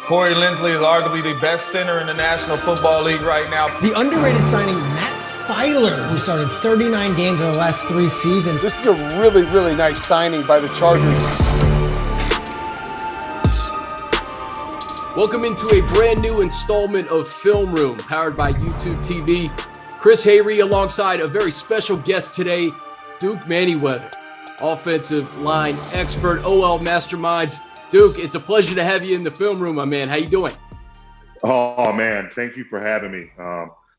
Corey Linsley is arguably the best center in the National Football League right now. The underrated signing, Matt Feiler, who started 39 games in the last 3 seasons. This is a really, really nice signing by the Chargers. Welcome into a brand new installment of Film Room, powered by YouTube TV. Chris Hayre alongside a very special guest today, Duke Manyweather, offensive line expert, OL masterminds. Duke, it's a pleasure to have you in the film room, my man. How you doing? Oh, man, thank you for having me.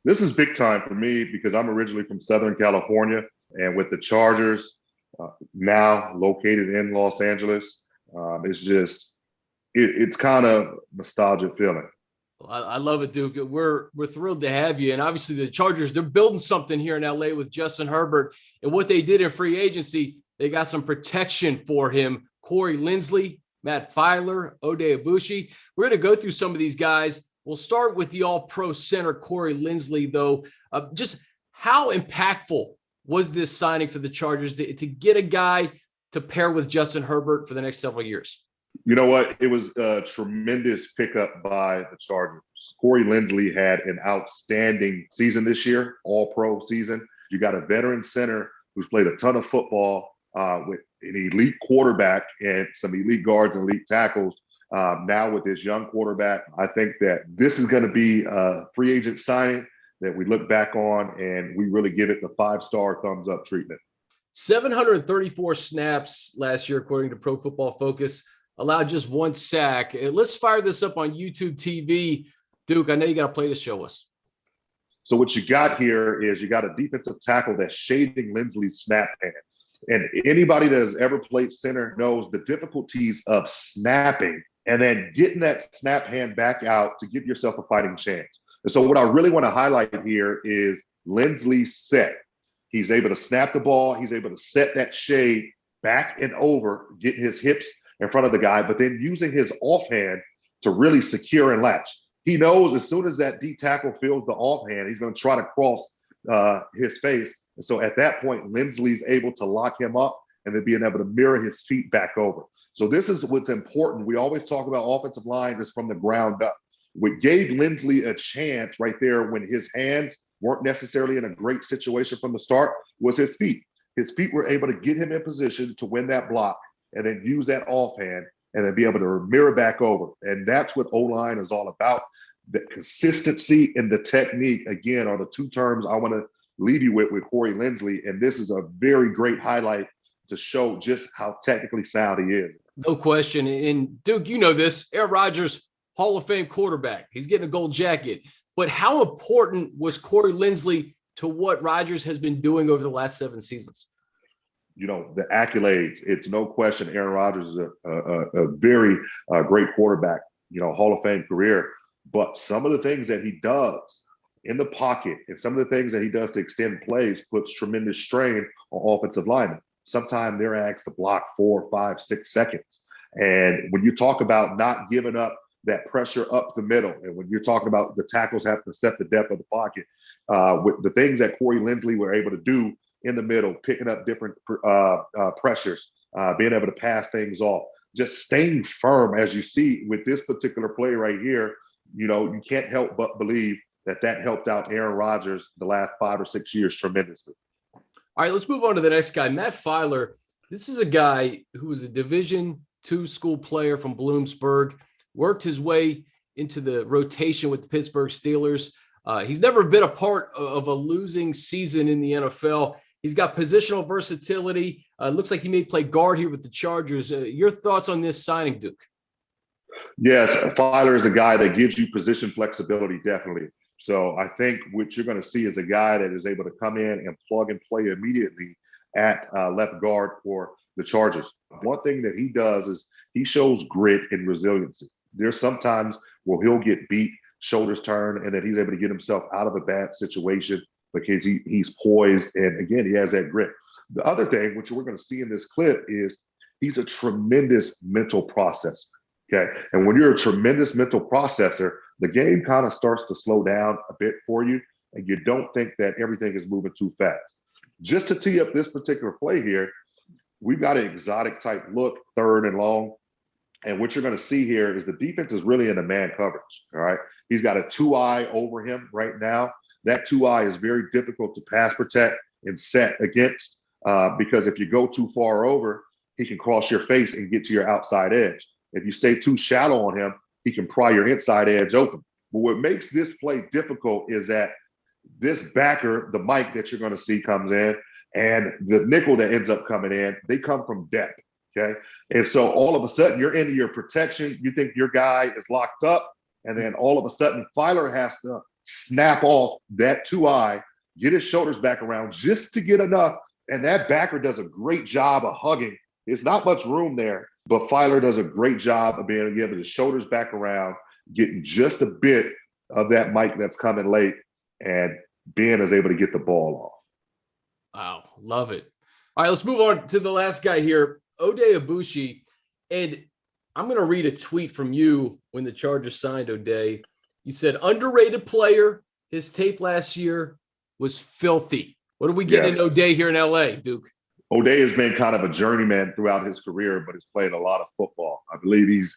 This is big time for me because I'm originally from Southern California, and with the Chargers now located in Los Angeles, it's kind of nostalgic feeling. I love it, Duke. We're thrilled to have you. And obviously the Chargers, they're building something here in LA with Justin Herbert. And what they did in free agency, they got some protection for him. Corey Linsley, Matt Feiler, Oday Aboushi. We're going to go through some of these guys. We'll start with the all-pro center, Corey Linsley, though. Just how impactful was this signing for the Chargers to get a guy to pair with Justin Herbert for the next several years? You know what? It was a tremendous pickup by the Chargers. Corey Linsley had an outstanding season this year, all-pro season. You got a veteran center who's played a ton of football with an elite quarterback and some elite guards and elite tackles. Now with this young quarterback, I think that this is going to be a free agent signing that we look back on and we really give it the 5-star thumbs up treatment. 734 snaps last year, according to Pro Football Focus, allowed just 1 sack. Let's fire this up on YouTube TV. Duke, I know you got a play to show us. So what you got here is you got a defensive tackle that's shading Linsley's snap hand. And anybody that has ever played center knows the difficulties of snapping and then getting that snap hand back out to give yourself a fighting chance. And so what I really want to highlight here is Linsley's set. He's able to snap the ball. He's able to set that shade back and over, get his hips in front of the guy, but then using his offhand to really secure and latch. He knows as soon as that D tackle feels the offhand, he's going to try to cross his face. And so at that point, Linsley's able to lock him up and then being able to mirror his feet back over. So this is what's important. We always talk about offensive line is from the ground up. What gave Linsley a chance right there when his hands weren't necessarily in a great situation from the start was his feet. His feet were able to get him in position to win that block and then use that offhand and then be able to mirror back over. And that's what O-line is all about. The consistency and the technique, again, are the 2 terms I want to leave you with Corey Linsley. And this is a very great highlight to show just how technically sound he is. No question. And Duke, you know this, Aaron Rodgers, Hall of Fame quarterback. He's getting a gold jacket. But how important was Corey Linsley to what Rodgers has been doing over the last 7 seasons? You know, the accolades, it's no question Aaron Rodgers is a very great quarterback, you know, Hall of Fame career. But some of the things that he does in the pocket and some of the things that he does to extend plays puts tremendous strain on offensive linemen. Sometimes they're asked to block 4, 5, 6 seconds. And when you talk about not giving up that pressure up the middle, and when you're talking about the tackles have to set the depth of the pocket, with the things that Corey Linsley were able to do in the middle, picking up different pressures, being able to pass things off, just staying firm, as you see with this particular play right here, you know, you can't help but believe that helped out Aaron Rodgers the last 5 or 6 years tremendously. All right, let's move on to the next guy, Matt Feiler. This is a guy who was a Division II school player from Bloomsburg, worked his way into the rotation with the Pittsburgh Steelers. He's never been a part of a losing season in the NFL. He's got positional versatility. Looks like he may play guard here with the Chargers. Your thoughts on this signing, Duke? Yes, Feiler is a guy that gives you position flexibility, definitely. So I think what you're going to see is a guy that is able to come in and plug and play immediately at left guard for the Chargers. One thing that he does is he shows grit and resiliency. There's sometimes where he'll get beat, shoulders turn, and then he's able to get himself out of a bad situation because he's poised. And again, he has that grit. The other thing, which we're going to see in this clip, is he's a tremendous mental processor. Okay. And when you're a tremendous mental processor, the game kind of starts to slow down a bit for you, and you don't think that everything is moving too fast. Just to tee up this particular play here, we've got an exotic type look, 3rd and long. And what you're going to see here is the defense is really in the man coverage. All right. He's got a 2-eye over him right now. That 2-eye is very difficult to pass protect and set against because if you go too far over, he can cross your face and get to your outside edge. If you stay too shallow on him, he can pry your inside edge open. But what makes this play difficult is that this backer, the Mike that you're going to see comes in, and the nickel that ends up coming in, they come from depth. Okay. And so all of a sudden you're into your protection. You think your guy is locked up. And then all of a sudden Feiler has to snap off that 2-eye, get his shoulders back around just to get enough. And that backer does a great job of hugging. There's not much room there, but Feiler does a great job of being able to get his shoulders back around, getting just a bit of that Mike that's coming late, and Ben is able to get the ball off. Wow. Love it. All right, let's move on to the last guy here. Oday Aboushi, and I'm going to read a tweet from you when the Chargers signed Oday. You said, underrated player. His tape last year was filthy. What are we getting in Oday here in LA, Duke? Oday has been kind of a journeyman throughout his career, but has played a lot of football. I believe he's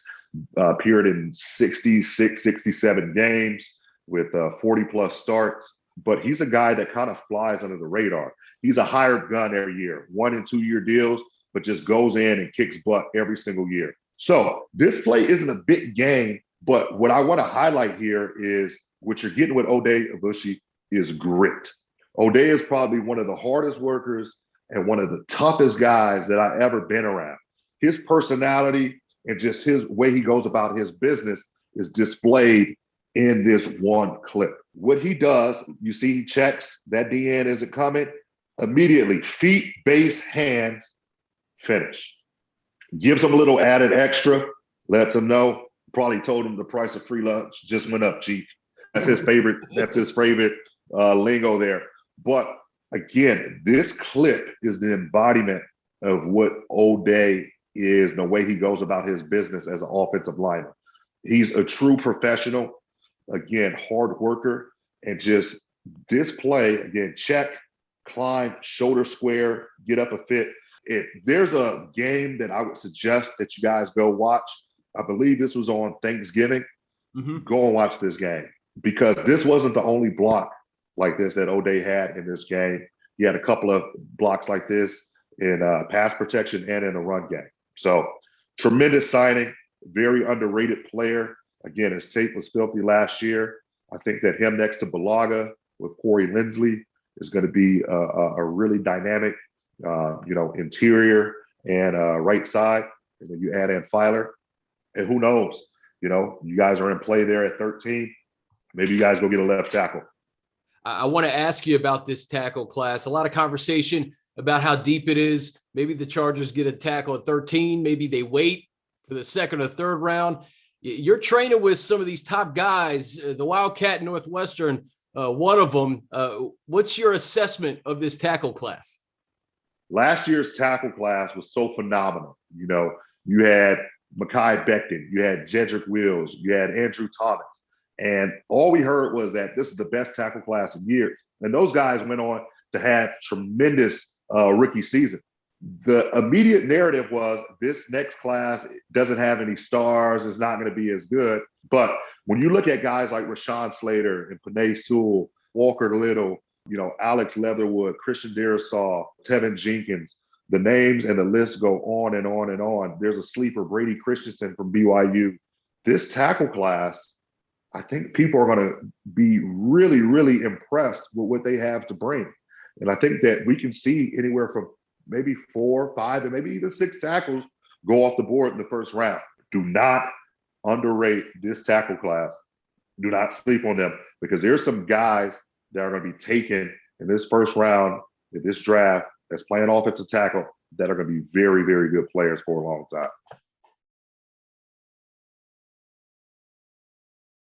appeared in 66, 67 games with 40-plus starts. But he's a guy that kind of flies under the radar. He's a hired gun every year, 1- and 2-year deals, but just goes in and kicks butt every single year. So this play isn't a big game, but what I want to highlight here is what you're getting with Oday Aboushi is grit. Oday is probably one of the hardest workers and one of the toughest guys that I've ever been around. His personality and just his way he goes about his business is displayed in this one clip. What he does, you see he checks, that DN isn't coming, immediately feet, base, hands, finish. Gives him a little added extra, lets him know, probably told him the price of free lunch just went up, Chief. That's his favorite lingo there. But again, this clip is the embodiment of what Oday is and the way he goes about his business as an offensive lineman. He's a true professional, again, hard worker, and just this play, again, check, climb, shoulder square, get up a fit. If there's a game that I would suggest that you guys go watch, I believe this was on Thanksgiving. Go and watch this game, because this wasn't the only block like this that Oday had in this game. He had a couple of blocks like this in pass protection and in a run game. So tremendous signing, very underrated player. Again, his tape was filthy last year. I think that him next to Balaga with Corey Linsley is going to be a really dynamic, interior and right side. And then you add in Feiler, and who knows? You guys are in play there at 13. Maybe you guys go get a left tackle. I want to ask you about this tackle class. A lot of conversation about how deep it is. Maybe the Chargers get a tackle at 13. Maybe they wait for the second or third round. You're training with some of these top guys, the Wildcat Northwestern, one of them. What's your assessment of this tackle class? Last year's tackle class was so phenomenal. You had Mekhi Becton, you had Jedrick Wills, you had Andrew Thomas. And all we heard was that this is the best tackle class in years. And those guys went on to have tremendous rookie season. The immediate narrative was this next class doesn't have any stars. It's not going to be as good. But when you look at guys like Rashawn Slater and Penei Sewell, Walker Little, Alex Leatherwood, Christian Darrisaw, Tevin Jenkins, the names and the list go on and on and on. There's a sleeper, Brady Christensen from BYU. This tackle class, I think people are going to be really, really impressed with what they have to bring. And I think that we can see anywhere from maybe 4, 5, and maybe even 6 tackles go off the board in the first round. Do not underrate this tackle class. Do not sleep on them, because there's some guys that are going to be taken in this first round, in this draft, that's playing offensive tackle, that are going to be very, very good players for a long time.